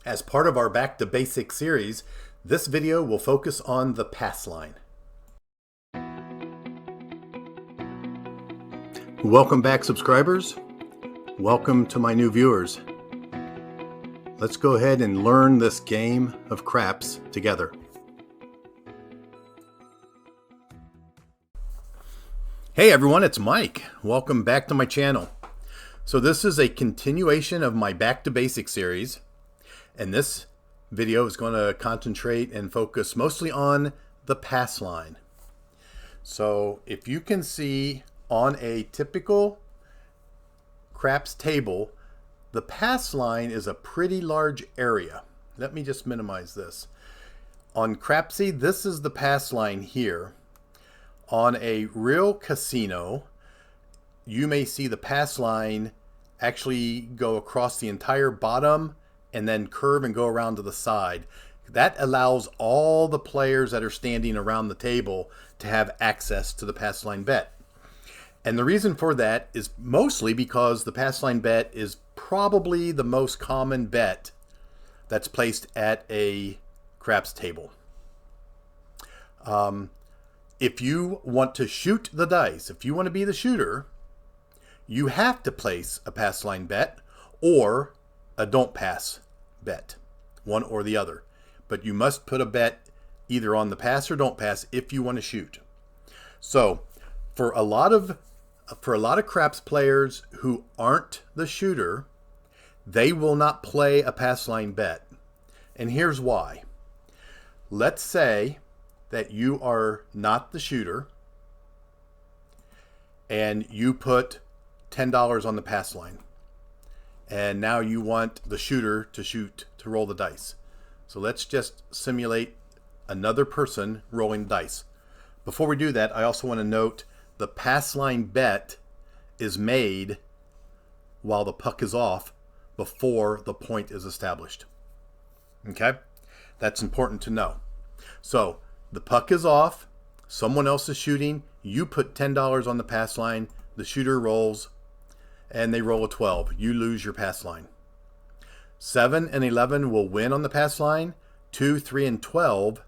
As part of our Back to Basics series, this video will focus on the pass line. Welcome back, subscribers. Welcome to my new viewers. Let's go ahead and learn this game of craps together. Hey everyone, it's Mike. Welcome back to my channel. So this is a continuation of my Back to Basics series. And this video is going to concentrate and focus mostly on the pass line. So if you can see on a typical craps table, the pass line is a pretty large area. Let me just minimize this. On Crapsy, this is the pass line here. On a real casino, you may see the pass line actually go across the entire bottom and then curve and go around to the side. That allows all the players that are standing around the table to have access to the pass line bet. And the reason for that is mostly because the pass line bet is probably the most common bet that's placed at a craps table. If you want to shoot the dice, if you want to be the shooter, you have to place a pass line bet or a don't pass bet, one or the other. But you must put a bet either on the pass or don't pass if you want to shoot. So for a lot of craps players who aren't the shooter, they will not play a pass line bet. And here's why. Let's say that you are not the shooter and you put $10 on the pass line. And now you want the shooter to roll the dice. So let's just simulate another person rolling dice. Before we do that, I also want to note the pass line bet is made while the puck is off before the point is established. Okay? That's important to know. So the puck is off, someone else is shooting, you put $10 on the pass line, the shooter rolls, and they roll a 12. You lose your pass line. 7 and 11 will win on the pass line. 2, 3, and 12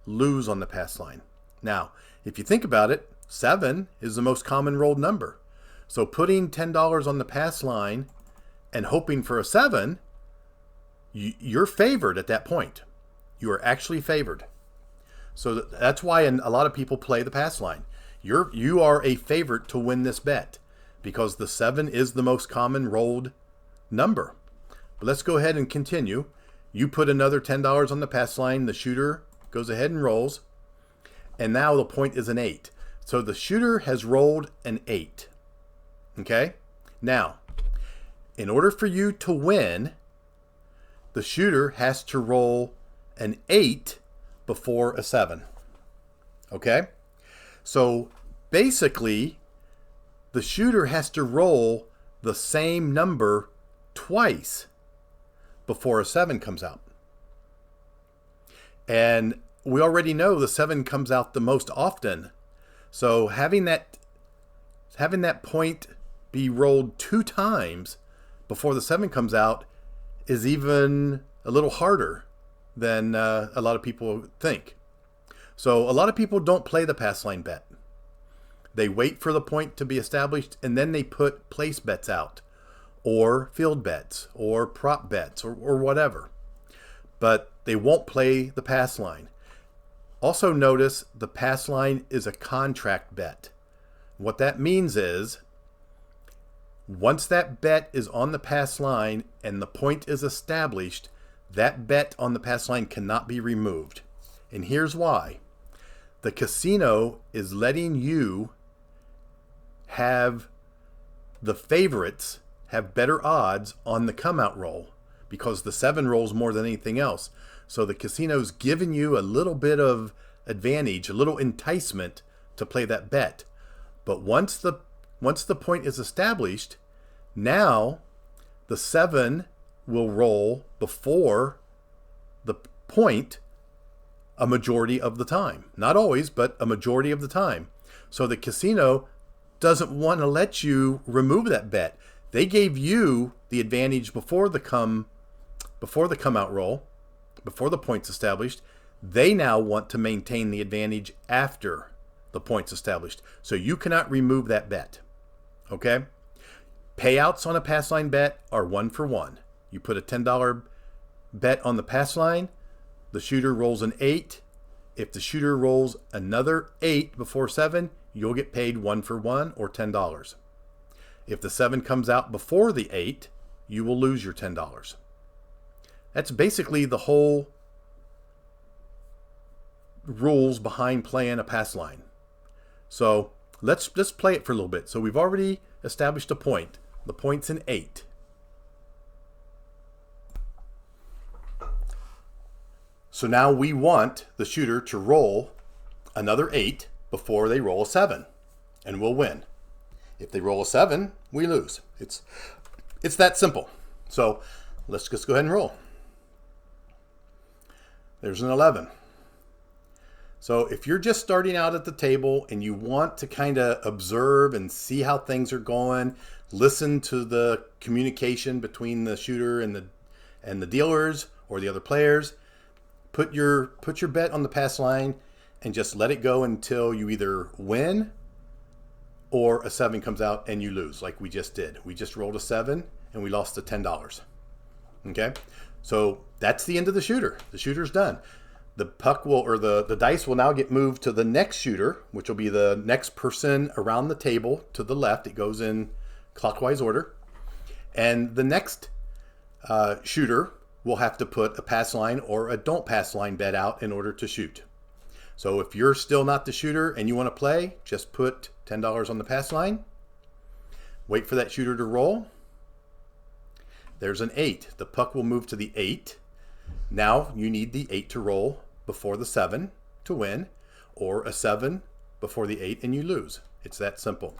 lose on the pass line. Now, if you think about it, 7 is the most common rolled number. So putting $10 on the pass line and hoping for a 7, you're favored at that point. You are actually favored. So that's why a lot of people play the pass line. You are a favorite to win this bet, because the 7 is the most common rolled number. But let's go ahead and continue. You put another $10 on the pass line. The shooter goes ahead and rolls. And now the point is an 8. So the shooter has rolled an 8. Okay? Now, in order for you to win, the shooter has to roll an 8 before a 7. Okay? So basically, the shooter has to roll the same number twice before a 7 comes out. And we already know the 7 comes out the most often. So having that point be rolled 2 times before the 7 comes out is even a little harder than a lot of people think. So a lot of people don't play the pass line bet. They wait for the point to be established, and then they put place bets out, or field bets, or prop bets, or whatever. But they won't play the pass line. Also notice the pass line is a contract bet. What that means is, once that bet is on the pass line and the point is established, that bet on the pass line cannot be removed. And here's why. The casino is letting you have the favorites have better odds on the come out roll because the 7 rolls more than anything else. So the casino's giving you a little bit of advantage, a little enticement to play that bet. But once the point is established, now the 7 will roll before the point a majority of the time. Not always, but a majority of the time. So the casino doesn't want to let you remove that bet. They gave you the advantage before the come before the come out roll, before the point's established. They now want to maintain the advantage after the point's established. So you cannot remove that bet. Okay? Payouts on a pass line bet are 1 for 1. You put a $10 bet on the pass line, the shooter rolls an 8. If the shooter rolls another 8 before 7, you'll get paid 1 for 1 or $10. If the 7 comes out before the 8, you will lose your $10. That's basically the whole rules behind playing a pass line. So let's just play it for a little bit. So we've already established a point. The point's an 8. So now we want the shooter to roll another 8 before they roll a 7, and we'll win. If they roll a 7, we lose. It's that simple. So let's just go ahead and roll. There's an 11. So if you're just starting out at the table and you want to kind of observe and see how things are going, listen to the communication between the shooter and the dealers or the other players, put your bet on the pass line and just let it go until you either win or a 7 comes out and you lose, like we just did. We just rolled a 7 and we lost the $10. Okay? So that's the end of the shooter. The shooter's done. The puck will, or the dice will now get moved to the next shooter, which will be the next person around the table to the left. It goes in clockwise order. And the next shooter will have to put a pass line or a don't pass line bet out in order to shoot. So if you're still not the shooter and you want to play, just put $10 on the pass line. Wait for that shooter to roll. There's an 8. The puck will move to the 8. Now you need the 8 to roll before the 7 to win, or a 7 before the 8 and you lose. It's that simple.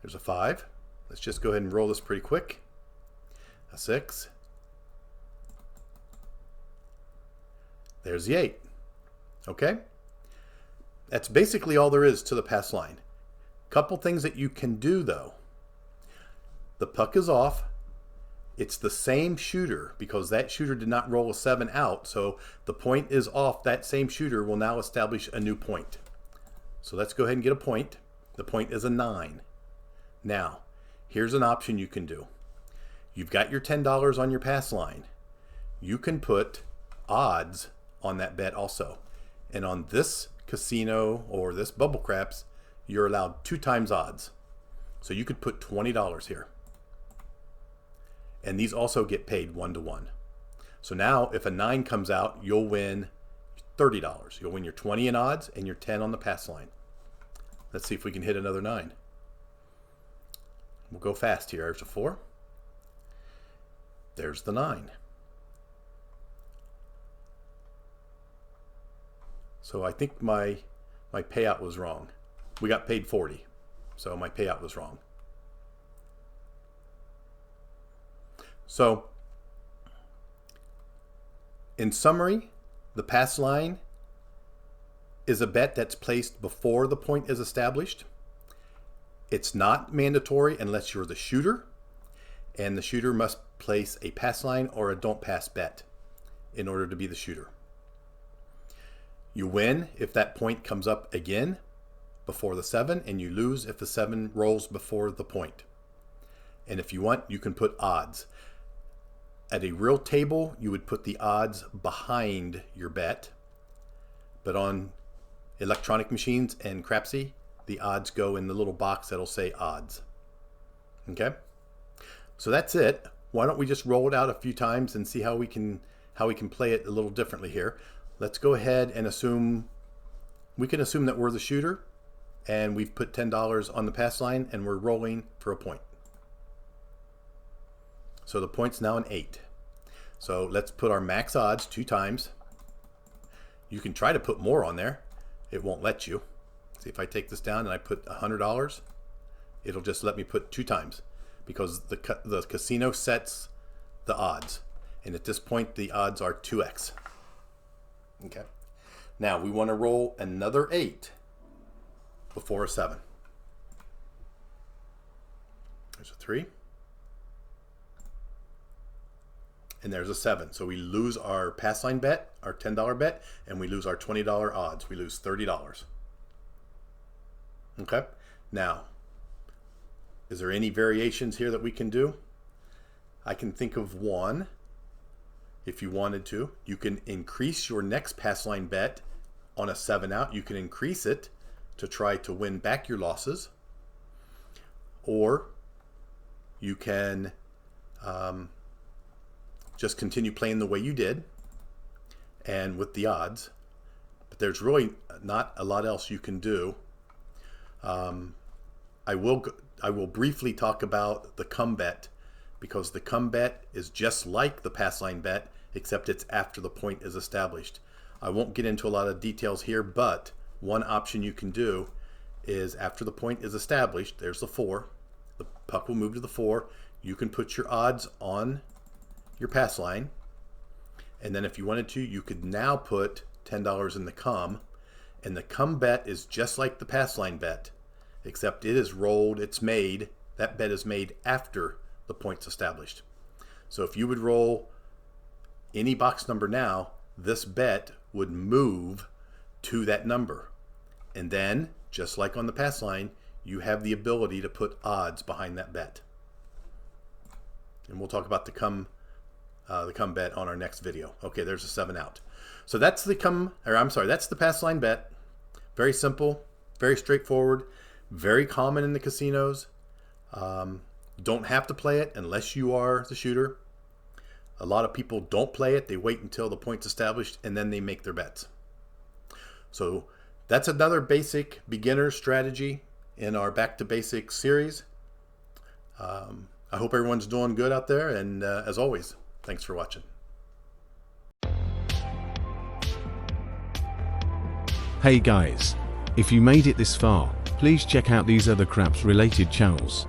There's a 5. Let's just go ahead and roll this pretty quick. A 6. There's the 8. Okay? That's basically all there is to the pass line. Couple things that you can do though. The puck is off. It's the same shooter because that shooter did not roll a 7 out. So the point is off. That same shooter will now establish a new point. So let's go ahead and get a point. The point is a 9. Now, here's an option you can do. You've got your $10 on your pass line. You can put odds on that bet also. And on this casino or this bubble craps, you're allowed 2 times odds. So you could put $20 here. And these also get paid 1 to 1. So now if a 9 comes out, you'll win $30. You'll win your 20 in odds and your 10 on the pass line. Let's see if we can hit another 9. We'll go fast here. There's a 4. There's the 9. So I think my payout was wrong. We got paid 40. So my payout was wrong. So in summary, the pass line is a bet that's placed before the point is established. It's not mandatory unless you're the shooter, and the shooter must place a pass line or a don't pass bet in order to be the shooter. You win if that point comes up again before the 7, and you lose if the 7 rolls before the point. And if you want, you can put odds. At a real table, you would put the odds behind your bet. But on electronic machines and Crapsy, the odds go in the little box that'll say odds. Okay? So that's it. Why don't we just roll it out a few times and see how we can play it a little differently here. Let's go ahead and assume that we're the shooter and we've put $10 on the pass line and we're rolling for a point. So the point's now an 8. So let's put our max odds 2 times. You can try to put more on there. It won't let you. See, if I take this down and I put $100, it'll just let me put 2 times because the casino sets the odds. And at this point, the odds are 2x. Okay. Now we want to roll another 8 before a 7. There's a 3. and there's a 7. So we lose our pass line bet, our $10 bet, and we lose our $20 odds. We lose $30. Okay, now, is there any variations here that we can do? I can think of one. If you wanted to, you can increase your next pass line bet on a 7 out. You can increase it to try to win back your losses. Or you can just continue playing the way you did and with the odds. But there's really not a lot else you can do. I will briefly talk about the come bet, because the come bet is just like the pass line bet, except it's after the point is established. I won't get into a lot of details here, but one option you can do is after the point is established, there's the 4. The puck will move to the 4. You can put your odds on your pass line. And then if you wanted to, you could now put $10 in the come. And the come bet is just like the pass line bet, except it is rolled, it's made, that bet is made after the point's established. So if you would roll any box number now, this bet would move to that number. And then, just like on the pass line, you have the ability to put odds behind that bet. And we'll talk about the come bet on our next video. Okay, there's a 7 out. So that's the that's the pass line bet. Very simple, very straightforward, very common in the casinos. Don't have to play it unless you are the shooter. A lot of people don't play it. They wait until the point's established and then they make their bets. So that's another basic beginner strategy in our Back to Basics series. I hope everyone's doing good out there, and as always, thanks for watching. Hey guys, if you made it this far, please check out these other craps related channels.